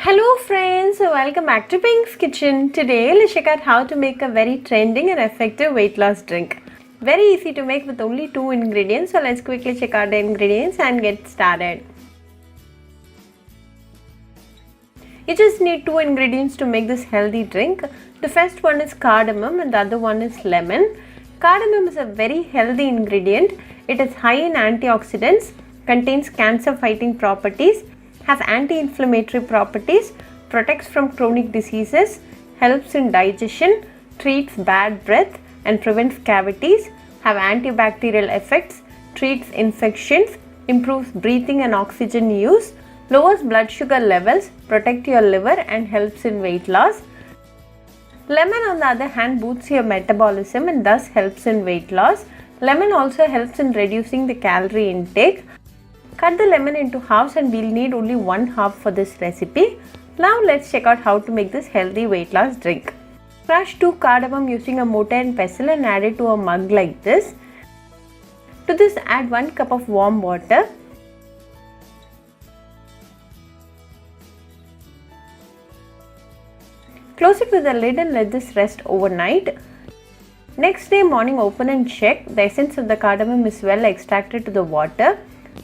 Hello friends, welcome back to Pink's Kitchen. Today let's check out how to make a very trending and effective weight loss drink. Very easy to make with only 2 ingredients. So let's quickly check out the ingredients and get started. You just need 2 ingredients to make this healthy drink. The first one is cardamom and the other one is lemon. Cardamom is a very healthy ingredient. It is high in antioxidants, contains cancer fighting properties, has anti-inflammatory properties, protects from chronic diseases, helps in digestion, treats bad breath and prevents cavities, have antibacterial effects, treats infections, improves breathing and oxygen use, lowers blood sugar levels, protects your liver and helps in weight loss. Lemon on the other hand boosts your metabolism and thus helps in weight loss. Lemon also helps in reducing the calorie intake. Cut the lemon into halves and we'll need only 1 half for this recipe. Now let's check out how to make this healthy weight loss drink. Crush 2 cardamom using a mortar and pestle and add it to a mug like this. To this add 1 cup of warm water. Close it with a lid and let this rest overnight. Next day morning open and check. The essence of the cardamom is well extracted to the water.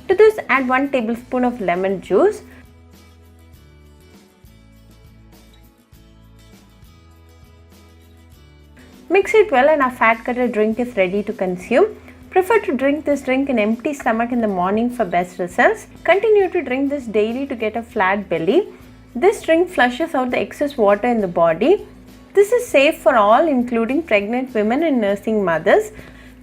To this add 1 tablespoon of lemon juice. Mix it well and our fat cutter drink is ready to consume. Prefer to drink this drink in empty stomach in the morning for best results. Continue to drink this daily to get a flat belly. This drink flushes out the excess water in the body. This is safe for all including pregnant women and nursing mothers.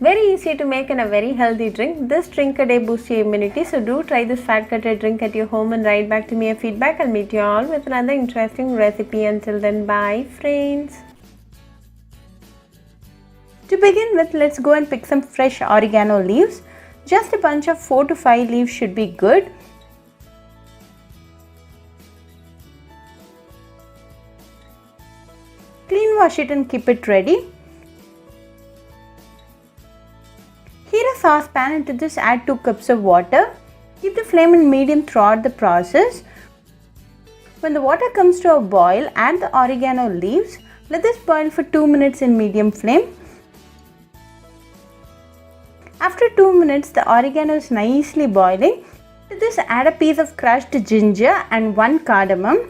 Very easy to make and a very healthy drink. This drink a day boosts your immunity. So do try this fat cutter drink at your home and write back to me a feedback. I'll meet you all with another interesting recipe. Until then, bye friends. To begin with, let's go and pick some fresh oregano leaves. Just a bunch of 4 to 5 leaves should be good. Clean wash it and keep it ready. Heat a saucepan and to this add 2 cups of water. Keep the flame in medium throughout the process. When the water comes to a boil, add the oregano leaves. Let this boil for 2 minutes in medium flame. After 2 minutes, the oregano is nicely boiling. To this add a piece of crushed ginger and 1 cardamom.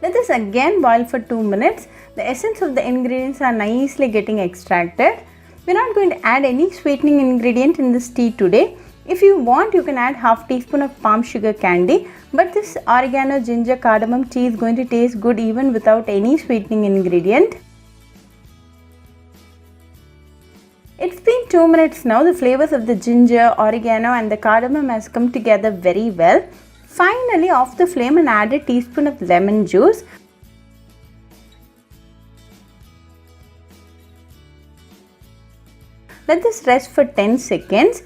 Let this again boil for 2 minutes. The essence of the ingredients are nicely getting extracted. We are not going to add any sweetening ingredient in this tea today. If you want, you can add half teaspoon of palm sugar candy. But this oregano, ginger, cardamom tea is going to taste good even without any sweetening ingredient. It's been 2 minutes now. The flavors of the ginger, oregano and the cardamom has come together very well. Finally, off the flame and add a teaspoon of lemon juice. Let this rest for 10 seconds.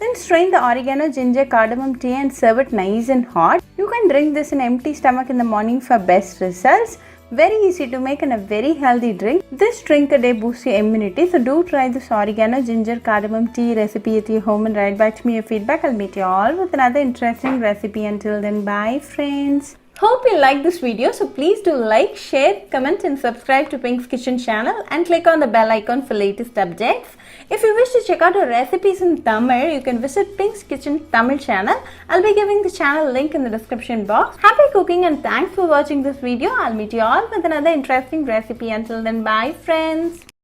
Then strain the oregano, ginger, cardamom tea and serve it nice and hot. You can drink this in empty stomach in the morning for best results. Very easy to make and a very healthy drink. This drink a day boosts your immunity. So do try this oregano, ginger, cardamom tea recipe at your home and write back to me your feedback. I'll meet you all with another interesting recipe. Until then, bye friends. Hope you like this video, so please do like, share, comment and subscribe to Pink's Kitchen channel and click on the bell icon for latest updates. If you wish to check out our recipes in Tamil, you can visit Pink's Kitchen Tamil channel. I'll be giving the channel link in the description box. Happy cooking and thanks for watching this video. I'll meet you all with another interesting recipe. Until then, bye friends.